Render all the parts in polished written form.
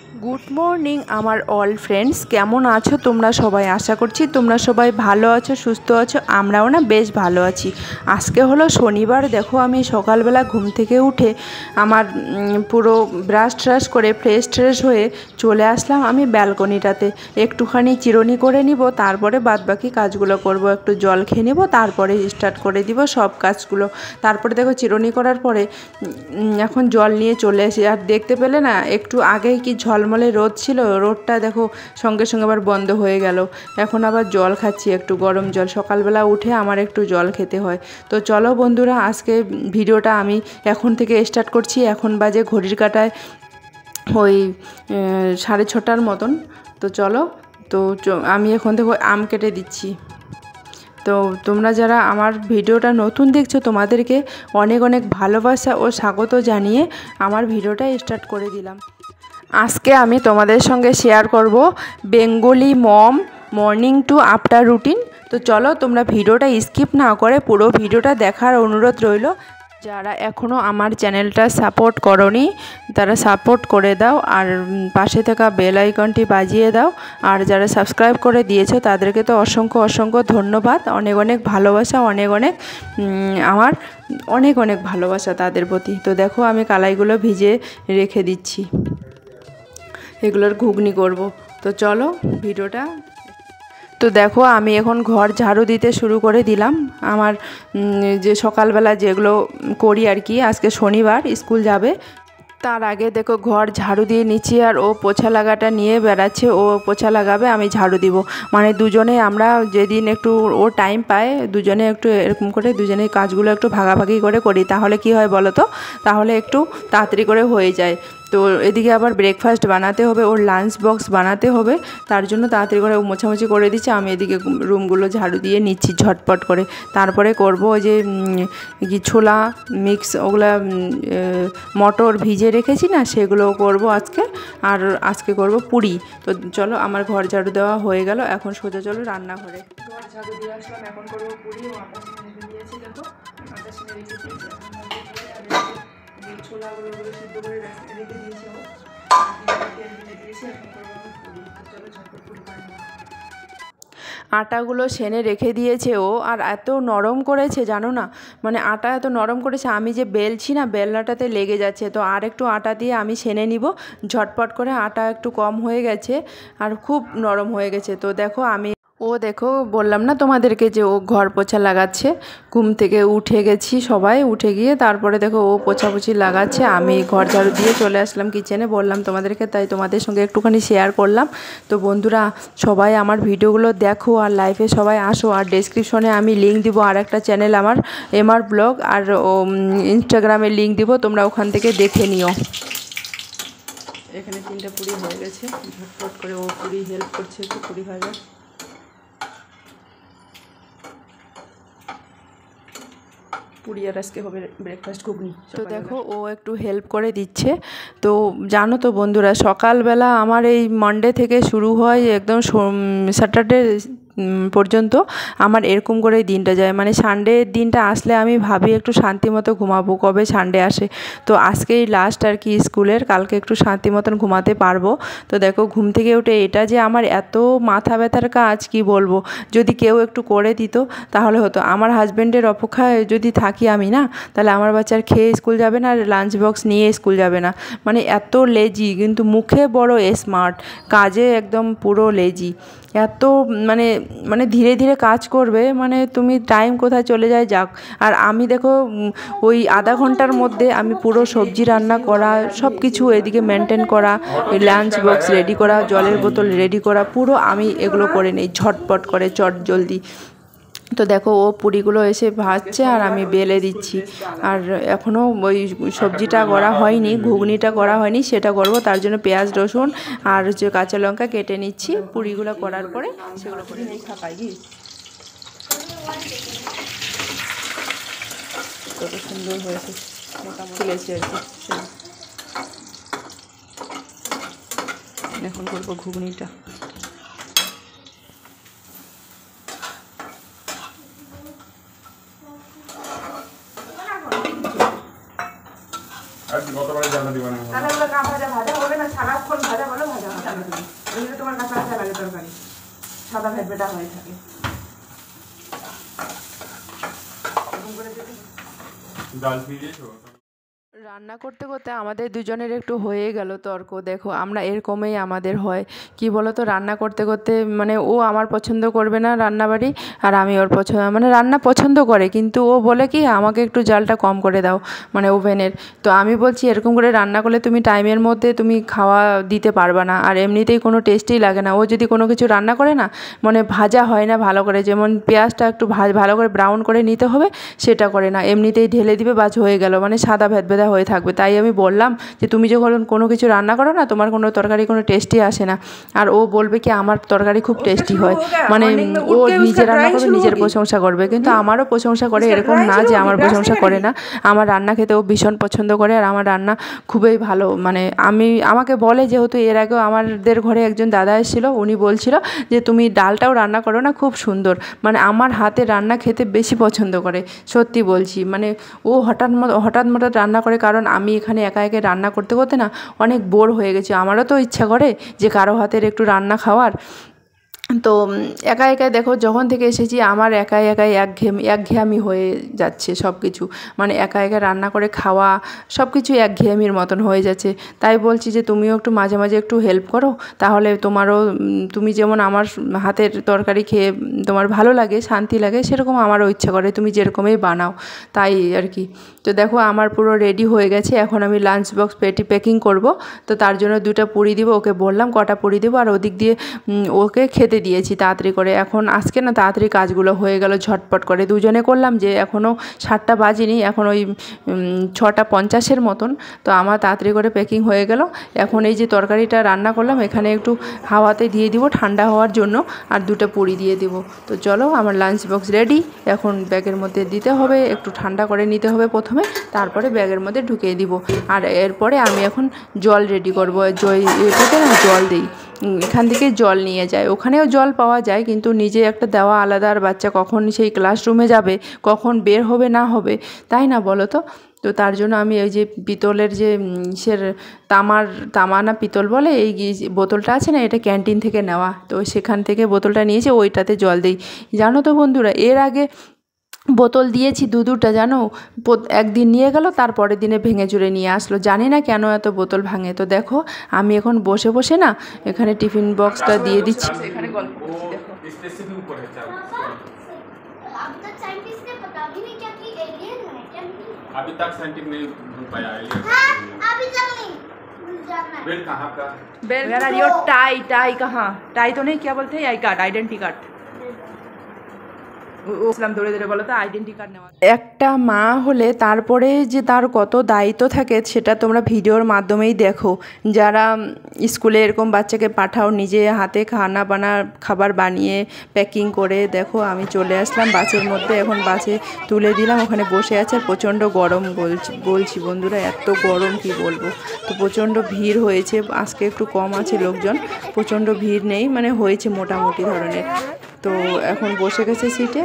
Good morning আমার all friends, কেমন আছো তোমরা সবাই? আশা করছি তোমরা সবাই ভালো আছো, সুস্থ আছো। আমরাও না বেশ ভালো আছি। আজকে হলো শনিবার। দেখো আমি সকালবেলা ঘুম থেকে উঠে আমার পুরো ব্রাশ ট্রাশ করে ফ্রেশ হয়ে চলে আসলাম আমি ব্যালকনিটাতে। একটুখানি চিরুনি করে নিব, তারপরে বাদবাকি কাজগুলো করব। একটু জল খেয়ে নিব, তারপরে স্টার্ট করে দিব সব কাজগুলো। তারপরে দেখো চিরুনি করার পরে এখন জল নিয়ে চলে এসে, আর দেখতে পেলে না একটু আগেই কি ঝলমলে রোদ ছিল, রোদটা দেখো সঙ্গে সঙ্গে আবার বন্ধ হয়ে গেল। এখন আবার জল খাচ্ছি, একটু গরম জল। সকালবেলা উঠে আমার একটু জল খেতে হয়। তো চলো বন্ধুরা, আজকে ভিডিওটা আমি এখন থেকে স্টার্ট করছি। এখন বাজে ঘড়ির কাঁটায় ওই 6:30 মতন। তো চলো, তো আমি এখন থেকে আম কেটে দিচ্ছি। তো তোমরা যারা আমার ভিডিওটা নতুন দেখছো, তোমাদেরকে অনেক অনেক ভালোবাসা ও স্বাগত জানিয়ে আমার ভিডিওটা স্টার্ট করে দিলাম। আজকে আমি তোমাদের সঙ্গে শেয়ার করব Bengali mom morning to after routine. তো চলো তোমরা ভিডিওটা স্কিপ না করে পুরো ভিডিওটা দেখার অনুরোধ রইল। যারা এখনও আমার চ্যানেলটা সাপোর্ট করোনি তারা সাপোর্ট করে দাও, আর পাশে থাকা বেল আইকনটি বাজিয়ে দাও। আর যারা সাবস্ক্রাইব করে দিয়েছো তাদেরকে তো অসংখ্য অসংখ্য ধন্যবাদ। অনেক অনেক ভালোবাসা, আমার অনেক অনেক ভালোবাসা তাদের প্রতি। তো দেখো আমি কালাইগুলো ভিজে রেখে দিচ্ছি, এগুলোর ঘুগনি করব। তো চলো ভিডিওটা। তো দেখো আমি এখন ঘর ঝাড়ু দিতে শুরু করে দিলাম। আমার যে সকালবেলা যেগুলো করি আর কি, আজকে শনিবার স্কুল যাবে তার আগে দেখো ঘর ঝাড়ু দিয়ে নিচ্ছি। আর ও পোছা লাগাটা নিয়ে বেড়াচ্ছে, ও পোছা লাগাবে, আমি ঝাড়ু দিব। মানে দুজনে আমরা যেদিন একটু ও টাইম পায় দুজনে একটু এরকম করে দুজনে কাজগুলো একটু ভাগাভাগি করে করি। তাহলে কি হয় বলো তো, তাহলে একটু তাড়াতাড়ি করে হয়ে যায়। তো এদিকে আবার ব্রেকফাস্ট বানাতে হবে, ওর লাঞ্চ বক্স বানাতে হবে, তার জন্য তাড়াতাড়ি করে মোছামুছি করে দিচ্ছি। আমি এদিকে রুমগুলো ঝাড়ু দিয়ে নিচ্ছি ঝটপট করে। তারপরে করব ওই যে কি ছোলা মিক্স, ওগুলা মটর ভিজে রেখেছি না, সেগুলো করব আজকে। আর আজকে করব পুরি। তো চলো আমার ঘর ঝাড়ু দেওয়া হয়ে গেল, এখন সোজা চলো রান্নাঘরে। ঘর ঝাড়ু দিয়ে আসলাম, এখন করব পুরি। ও আটা সিনে রেখে দিয়েছি, দেখো আটা সিনে রেখে দিয়েছি। ছোলাগুলো সিদ্ধ করে রেখে দিয়েছি, ও তেল দিয়ে দিয়েছি। এখন করবো পুরি। চলো ঝটপট পুরি করে নেব। আটাগুলো সেনে রেখে দিয়েছে ও, আর এত নরম করেছে জানো না, মানে আটা এত নরম করেছে, আমি যে বেলছি না বেলনাটাতে লেগে যাচ্ছে। তো আর একটু আটা দিয়ে আমি সেনে নিব ঝটপট করে। আটা একটু কম হয়ে গেছে আর খুব নরম হয়ে গেছে। তো দেখো দেখো বললাম না তোমাদেরকে যে ও ঘর পোছা লাগাচ্ছে। ঘুম থেকে উঠে গেছি সবাই, উঠে গিয়ে তারপরে দেখো ও পোছাপুছি লাগাচ্ছে। আমি ঘর ঝাড়ু দিয়ে চলে আসলাম কিচেনে, বললাম তোমাদেরকে, তাই তোমাদের সঙ্গে একটুখানি শেয়ার করলাম। তো বন্ধুরা সবাই আমার ভিডিওগুলো দেখো আর লাইভে সবাই আসো। আর ডেসক্রিপশনে আমি লিঙ্ক দিব আর একটা চ্যানেল আমার এমআর ব্লগ, আর ইনস্টাগ্রামে লিঙ্ক দিব, তোমরা ওখান থেকে দেখে নিও। এখানে 3টা পুরি হয়ে গেছে, ঝটপট করে ও পুরি হেল্প করছে একটু পুরি ভাজা। পুরি আর আজকে হবে ব্রেকফাস্ট ঘুগনি। তো দেখো ও একটু হেল্প করে দিচ্ছে। তো জানো তো বন্ধুরা, সকালবেলা আমার এই মানডে থেকে শুরু হয় একদম স্যাটারডে পর্যন্ত আমার এরকম করেই দিনটা যায়। মানে সানডের দিনটা আসলে আমি ভাবি একটু শান্তি মতো ঘুমাবো, কবে সানডে আসে। তো আজকেই লাস্ট আর কি স্কুলের, কালকে একটু শান্তি মতন ঘুমাতে পারবো। তো দেখো ঘুম থেকে উঠে এটা যে আমার এত মাথা ব্যথার কাজ কি বলবো, যদি কেউ একটু করে দিত তাহলে হতো। আমার হাজব্যান্ডের অপেক্ষায় যদি থাকি আমি না, তাহলে আমার বাচ্চার খেয়ে স্কুল যাবে না, আর লাঞ্চ বক্স নিয়ে স্কুল যাবে না। মানে এত লেজি, কিন্তু মুখে বড় স্মার্ট, কাজে একদম পুরো লেজি। এত মানে মানে ধীরে ধীরে কাজ করবে, মানে তুমি টাইম কোথায় চলে যায় যাক। আর আমি দেখো ওই আধা ঘন্টার মধ্যে আমি পুরো সবজি রান্না করা, সব কিছু এদিকে মেনটেন করা, লাঞ্চ বক্স রেডি করা, জলের বোতল রেডি করা, পুরো আমি এগুলো করে নিই ঝটপট করে, চট জলদি। তো দেখো ও পুরিগুলো এসে ভাজছে আর আমি বেলে দিচ্ছি। আর এখনও ওই সবজিটা করা হয়নি, ঘুগনিটা করা হয়নি, সেটা করব। তার জন্য পেঁয়াজ রসুন আর হচ্ছে কাঁচা লঙ্কা কেটে নিচ্ছি। পুরিগুলো করার পরে সেগুলো করে নিই। খাপাই কি কত সুন্দর হয়েছে, মোটামুটি তুলেছি আর কি। এখন করবো ঘুগনিটা। আর কি গতবারে জানা দিবানা তাহলে ওগুলো না ভাজা হবে না, সারাক্ষণ ভাজা ভালো খাবে তুমি, ওইগুলো তোমার কাঁচা কাঁচা লাগে তরকারি, সাদা ভেটভেটা হয়ে থাকে। রান্না করতে করতে আমাদের দুজনের একটু হয়ে গেল তর্ক। দেখো আমরা এরকমই আমাদের হয়, কি বলো তো, রান্না করতে করতে মানে ও আমার পছন্দ করবে না রান্নাবাড়ি, আর আমি ওর পছন্দ মানে রান্না পছন্দ করে, কিন্তু ও বলে কি আমাকে একটু জালটা কম করে দাও মানে ওভেনের। তো আমি বলছি এরকম করে রান্না করলে তুমি টাইমের মধ্যে তুমি খাওয়া দিতে পারবে না, আর এমনিতেই কোনো টেস্টই লাগে না। ও যদি কোনো কিছু রান্না করে না, মানে ভাজা হয় না ভালো করে, যেমন পেঁয়াজটা একটু ভালো করে ব্রাউন করে নিতে হবে, সেটা করে না, এমনিতেই ঢেলে দিবে, বাজ হয়ে গেল, মানে সাদা ভেদভেদা হয়ে থাকবে। তাই আমি বললাম যে তুমি যখন কোনো কিছু রান্না করো না, তোমার কোনো তরকারি কোনো টেস্টই আসে না। আর ও বলবে কি আমার তরকারি খুব টেস্টি হয়, মানে ও নিজে রান্না করবে নিজের প্রশংসা করবে, কিন্তু আমারও প্রশংসা করে, এরকম না যে আমার প্রশংসা করে না। আমার রান্না খেতে ও ভীষণ পছন্দ করে, আর আমার রান্না খুবই ভালো। মানে আমাকে বলে, যেহেতু এর আগেও আমাদের ঘরে একজন দাদা এসেছিল, উনি বলছিল যে তুমি ডালটাও রান্না করো না খুব সুন্দর, মানে আমার হাতে রান্না খেতে বেশি পছন্দ করে। সত্যি বলছি, মানে ও হঠাৎ রান্না করে, কারণ আমি এখানে একা একা রান্না করতে করতে না অনেক বোর হয়ে গেছি। আমারও তো ইচ্ছা করে যে কারো হাতের একটু রান্না খাওয়ার। তো একা একাই দেখো যখন থেকে এসেছি আমার একাই একঘেয়েমি হয়ে যাচ্ছে সব কিছু, মানে একা একা রান্না করে খাওয়া সব কিছু একঘেয়েমির মতন হয়ে যাচ্ছে। তাই বলছি যে তুমিও একটু মাঝে মাঝে একটু হেল্প করো, তাহলে তোমারও তুমি যেমন আমার হাতের তরকারি খেয়ে তোমার ভালো লাগে, শান্তি লাগে, সেরকম আমারও ইচ্ছা করে তুমি যেরকমই বানাও, তাই আর কি। তো দেখো আমার পুরো রেডি হয়ে গেছে, এখন আমি লাঞ্চ বক্স প্যাকিং করব। তো তার জন্য 2টা পুরি দিব, ওকে বললাম কটা পুরি দেবো, আর ওদিক দিয়ে ওকে খেতে দিয়েছি তাড়াতাড়ি করে। এখন আজকে না তাড়াতাড়ি কাজগুলো হয়ে গেল ঝটপট করে, দুজনে করলাম, যে এখনও 7টা বাজেনি, এখন ওই 6:50 মতন। তো আমার তাড়াতাড়ি করে প্যাকিং হয়ে গেল। এখন এই যে তরকারিটা রান্না করলাম, এখানে একটু হাওয়াতে দিয়ে দিব ঠান্ডা হওয়ার জন্য, আর 2টা পুরি দিয়ে দেব। তো চলো আমার লাঞ্চ বক্স রেডি, এখন ব্যাগের মধ্যে দিতে হবে, একটু ঠান্ডা করে নিতে হবে প্রথমে, তারপরে ব্যাগের মধ্যে ঢুকিয়ে দিব। আর এরপরে আমি এখন জল রেডি করবো, এটাতে না জল দিই, এখান থেকে জল নিয়ে যায়, ওখানেও জল পাওয়া যায়, কিন্তু নিজে একটা দেওয়া আলাদা, আর বাচ্চা কখন সেই ক্লাসরুমে যাবে, কখন বের হবে না হবে, তাই না বলো তো। তো তার জন্য আমি ওই যে পিতলের যে তামা না পিতল বলে, এই বোতলটা আছে না, এটা ক্যান্টিন থেকে নেওয়া, তো সেখান থেকে বোতলটা নিয়েছে, ওইটাতে জল দিই। জানো তো বন্ধুরা, এর আগে বোতল দিয়েছি 2টা, জানো, একদিন নিয়ে গেল, তারপরের দিনে ভেঙে চুরে নিয়ে আসলো, জানি না কেন এত বোতল ভাঙে। তো দেখো আমি এখন বসে বসে না এখানে টিফিন বক্সটা দিয়ে দিচ্ছি, এখানে গল্প করছি। দেখো अभी तक साइंटिफिक नहीं ढूंढ पाया है। अभी तक नहीं। बेल कहाँ का? वेयर आर योर टाई कहाँ? टाई तो नहीं, क्या बोलते हैं, आई कार्ड, आइडेंटिटी कार्ड। ধরে ধরে বলো তো আইডেন্টি কার্ড নেওয়া। একটা মা হলে তারপরে যে তার কত দায়িত্ব থাকে সেটা তোমরা ভিডিওর মাধ্যমেই দেখো। যারা স্কুলে এরকম বাচ্চাকে পাঠাও, নিজে হাতে খাবার বানিয়ে প্যাকিং করে, দেখো আমি চলে আসলাম বাসের মধ্যে, এখন বাসে তুলে দিলাম, ওখানে বসে আছে। প্রচণ্ড গরম, বলছি বন্ধুরা, এত গরম কি বলবো। তো প্রচণ্ড ভিড় হয়েছে, আজকে একটু কম আছে লোকজন, প্রচণ্ড ভিড় নেই, মানে হয়েছে মোটামুটি ধরনের। তো এখন বসে গেছে সিটে।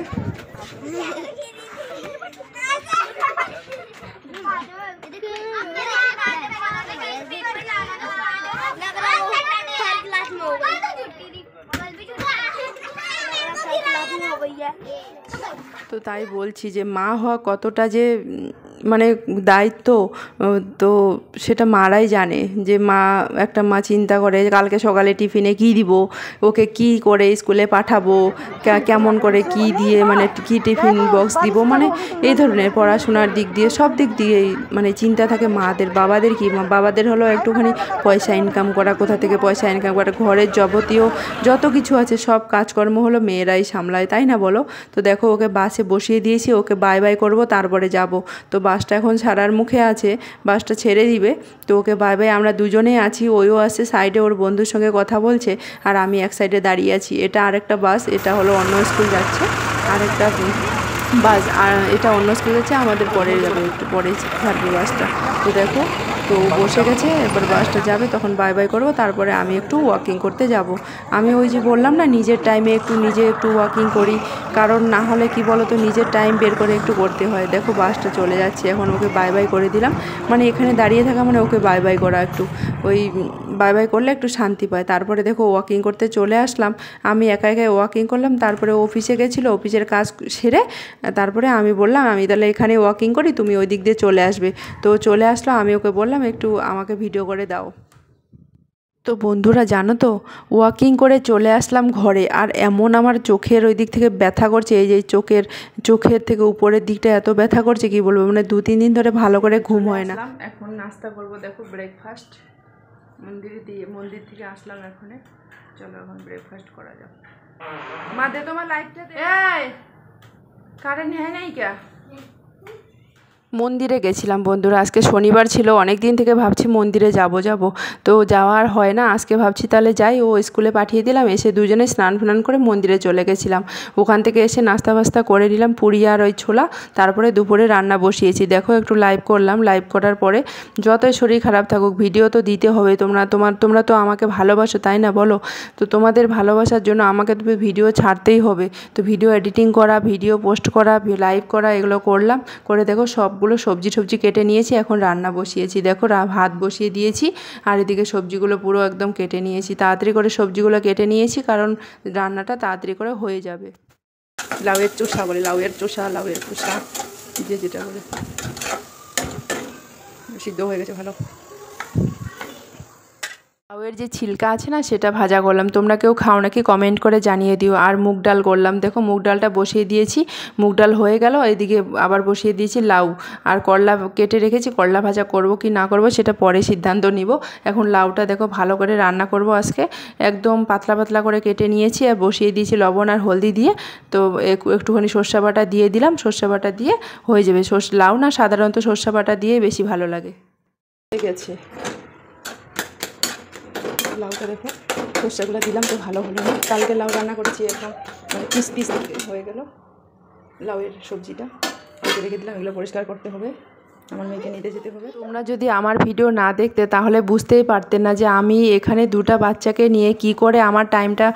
তো তাই বলছি যে মা হওয়া কতটা যে মানে দায়িত্ব, তো সেটা মারাই জানে। যে একটা মা চিন্তা করে কালকে সকালে টিফিনে কী দিব, ওকে কি করে স্কুলে পাঠাবো, কেমন করে কি দিয়ে, মানে কি টিফিন বক্স দিব, মানে এই ধরনের পড়াশোনার দিক দিয়ে সব দিক দিয়েই মানে চিন্তা থাকে মাদের। বাবাদের কি, বাবাদের হলো একটুখানি পয়সা ইনকাম করা, কোথা থেকে পয়সা ইনকাম করা, ঘরের যাবতীয় যত কিছু আছে সব কাজকর্ম হলো মেয়েরাই সামলায়, তাই না বলো। তো দেখো ওকে বাসে বসিয়ে দিয়েছি, ওকে বাই বাই করবো, তারপরে যাব। তো বাসটা এখন ছাড়ার মুখে আছে, বাসটা ছেড়ে দিবে, তো ওকে বাই বাই। আমরা দুজনেই আছি, ওইও আসছে সাইডে, ওর বন্ধুর সঙ্গে কথা বলছে, আর আমি এক সাইডে দাঁড়িয়ে আছি। এটা আরেকটা বাস, এটা হলো অন্য স্কুল যাচ্ছে, আরেকটা বাস, আর এটা অন্য স্কুল যাচ্ছে, আমাদের পরে যাবে, একটু পরে ছাড়বে বাসটা। তো দেখো তো বসে গেছে, এবার বাসটা যাবে তখন বাই বাই করবো, তারপরে আমি একটু ওয়াকিং করতে যাব। আমি ওই যে বললাম না নিজের টাইমে নিজে একটু ওয়াকিং করি, কারণ না হলে কি বলো তো নিজের টাইম বের করে একটু করতে হয়। দেখো বাসটা চলে যাচ্ছে, এখন ওকে বাই বাই করে দিলাম, মানে এখানে দাঁড়িয়ে থাকা মানে ওকে বাই বাই করা, একটু ওই বাই বাই করলে একটু শান্তি পায়। তারপরে দেখো ওয়াকিং করতে চলে আসলাম, আমি একা একাই ওয়াকিং করলাম। তারপরে অফিসে গেছিলো, অফিসের কাজ সেরে তারপরে আমি বললাম আমি তাহলে এখানে ওয়াকিং করি, তুমি ওই দিক দিয়ে চলে আসবে। তো চলে আসলো, আমি ওকে বললাম একটু আমাকে ভিডিও করে দাও। তো বন্ধুরা জানো তো, ওয়াকিং করে চলে আসলাম ঘরে, আর এমন আমার চোখের ওই দিক থেকে ব্যথা করছে, এই যে চোখের থেকে উপরের দিকটা এত ব্যথা করছে কি বলবো, মানে 2-3 দিন ধরে ভালো করে ঘুম হয় না। এখন নাস্তা করবো, দেখো ব্রেকফাস্ট মন্দির থেকে আসলাম এখানে, চলো এখন ব্রেকফাস্ট করা যাক। মা দে তোমার লাইটটা দে, কারেন্ট হ্যাঁ নাই কে? মন্দিরে গেছিলাম বন্ধুরা, আজকে শনিবার ছিল, অনেক দিন থেকে ভাবছি মন্দিরে যাব তো যাওয়ার হয় না। আজকে ভাবছি তাহলে যাই, ও স্কুলে পাঠিয়ে দিলাম, এসে দুজনে স্নান করে মন্দিরে চলে গেছিলাম। ওখান থেকে এসে নাস্তা ফাস্তা করে নিলাম, পুরি আর ওই ছোলা, তারপরে দুপুরে রান্না বসিয়েছি। দেখো একটু লাইভ করলাম, লাইভ করার পরে যতই শরীর খারাপ থাকুক ভিডিও তো দিতে হবে। তোমরা তো আমাকে ভালোবাসো তাই না বলো, তো তোমাদের ভালোবাসার জন্য আমাকে তো ভিডিও ছাড়তেই হবে। তো ভিডিও এডিটিং করা, ভিডিও পোস্ট করা, লাইভ করা, এগুলো করলাম। করে দেখো সবগুলো সবজি কেটে নিয়েছি, এখন রান্না বসিয়েছি। দেখো ভাত বসিয়ে দিয়েছি, আর এদিকে সবজিগুলো পুরো একদম কেটে নিয়েছি, তাড়াতাড়ি করে সবজিগুলো কেটে নিয়েছি, কারণ রান্নাটা তাড়াতাড়ি করে হয়ে যাবে। লাউয়ের চোষা বলে, লাউয়ের চোষা যেটা বলে, সিদ্ধ হয়ে গেছে ভালো। লাউয়ের যে ছিলকা আছে না, সেটা ভাজা করলাম। তোমরা কেউ খাও নাকি কমেন্ট করে জানিয়ে দিও। আর মুগ ডাল করলাম, দেখো মুগ ডালটা বসিয়ে দিয়েছি, মুগ ডাল হয়ে গেল। এদিকে আবার বসিয়ে দিয়েছি লাউ, আর করলা কেটে রেখেছি। করলা ভাজা করব কি না করব সেটা পরে সিদ্ধান্ত নিব। এখন লাউটা দেখো ভালো করে রান্না করব আজকে, একদম পাতলা করে কেটে নিয়েছি, আর বসিয়ে দিয়েছি লবণ আর হলদি দিয়ে। তো একটুখানি সর্ষে বাটা দিয়ে দিলাম, সর্ষে বাটা দিয়ে হয়ে যাবে। লাউ না সাধারণত সর্ষে বাটা দিয়ে বেশি ভালো লাগে। হয়ে গেছে লাউটা, দেখো সর্ষেগুলো দিলাম তো ভালো হলো না। কালকে লাউ রান্না করেছি, একদম মানে পিস হয়ে গেল লাউয়ের সবজিটা। রেখে দিলাম, এগুলো পরিষ্কার করতে হবে, আমার মেয়েকে নিতে যেতে হবে। তোমরা যদি আমার ভিডিও না দেখতে তাহলে বুঝতেই পারতে না যে আমি এখানে 2টা বাচ্চাকে নিয়ে কি করে আমার টাইমটা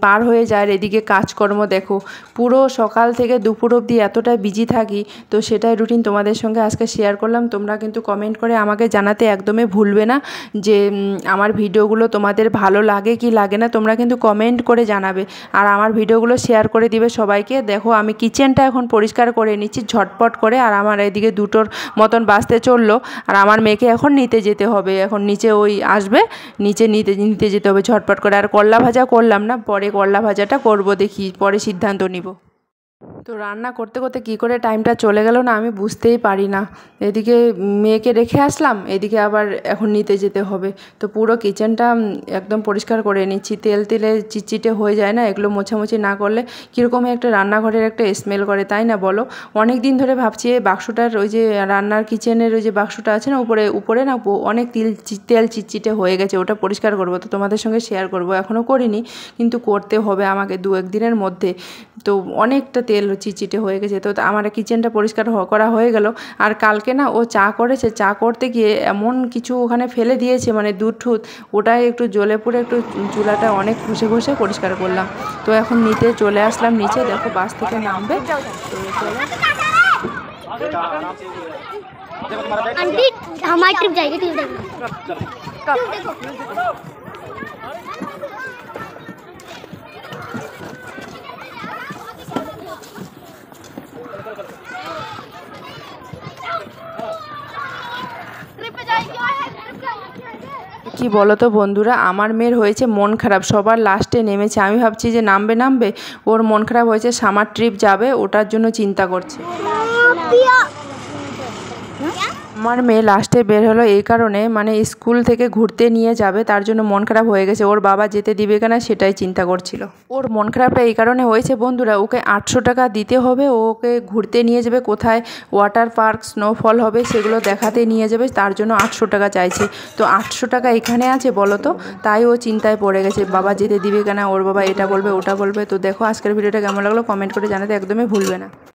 পার হয়ে যায়। এদিকে কাজকর্ম দেখো, পুরো সকাল থেকে দুপুর অবধি এতটা বিজি থাকি, তো সেটাই রুটিন তোমাদের সঙ্গে আজকে শেয়ার করলাম। তোমরা কিন্তু কমেন্ট করে আমাকে জানাতে একদমই ভুলবে না যে আমার ভিডিওগুলো তোমাদের ভালো লাগে কি লাগে না, তোমরা কিন্তু কমেন্ট করে জানাবে, আর আমার ভিডিওগুলো শেয়ার করে দিবে সবাইকে। দেখো আমি কিচেনটা এখন পরিষ্কার করে নিচ্ছি ঝটপট করে, আর আমার এদিকে 2টোর মতন বাজতে চললো, আর আমার মেয়েকে এখন নিতে যেতে হবে। এখন নিচে ওই আসবে, নিচে নিতে যেতে হবে ঝটপট করে। আর করলা ভাজা করলাম না, পরে করলা ভাজাটা করব, দেখি পরে সিদ্ধান্ত নিব। তো রান্না করতে করতে কী করে টাইমটা চলে গেল না আমি বুঝতেই পারি না। এদিকে মেয়েকে রেখে আসলাম, এদিকে আবার এখন নিতে যেতে হবে। তো পুরো কিচেনটা একদম পরিষ্কার করে নিচ্ছি, তেলে চিটচিটে হয়ে যায় না, এগুলো মোছামুছি না করলে কীরকমই একটা রান্নাঘরের একটা স্মেল করে, তাই না বলো। অনেক দিন ধরে ভাবছি এই বাক্সটার, ওই যে রান্নার কিচেনের ওই যে বাক্সটা আছে না উপরে না অনেক তেল চিটচিটে হয়ে গেছে, ওটা পরিষ্কার করব। তো তোমাদের সঙ্গে শেয়ার করব, এখনও করিনি কিন্তু করতে হবে আমাকে 2-1 দিনের মধ্যে। তো অনেকটা তেল চিটচিটে হয়ে গেছে। তো আমার কিচেনটা পরিষ্কার করা হয়ে গেল। আর কালকে না ও চা করেছে, চা করতে গিয়ে এমন কিছু ওখানে ফেলে দিয়েছে, মানে দুধ ওটাই একটু জ্বলে পুড়ে একটু চুলাটা অনেক ঘষে পরিষ্কার করলাম। তো এখন নিতে চলে আসলাম নিচে, দেখো বাস থেকে নামবে। आंटी हमारी ट्रिप जाएगी, ट्रिप কি বলো তো বন্ধুরা, আমার মেয়ের হয়েছে মন খারাপ, সবার লাস্টে নেমেছে। আমি ভাবছি যে নামবে, ওর মন খারাপ হয়েছে, সামার ট্রিপ যাবে, ওটার জন্য চিন্তা করছে। আমার মেয়ে লাস্টে বের হলো এই কারণে, মানে স্কুল থেকে ঘুরতে নিয়ে যাবে, তার জন্য মন খারাপ হয়ে গেছে। ওর বাবা যেতে দিবে কিনা সেটাই চিন্তা করছিল। ওর মন খারাপটা এই কারণে হয়েছে বন্ধুরা, ওকে 800 টাকা দিতে হবে, ওকে ঘুরতে নিয়ে যাবে, কোথায় ওয়াটার পার্ক স্নোফল হবে সেগুলো দেখাতে নিয়ে যাবে, তার জন্য 800 টাকা চাইছে। তো 800 টাকা এখানে আছে বলো তো, তাই ও চিন্তায় পড়ে গেছে, বাবা যেতে দিবে কিনা, ওর বাবা এটা বলবে ওটা বলবে। তো দেখো আজকের ভিডিওটা কেমন লাগলো কমেন্ট করে জানাতে একদমই ভুলবে না।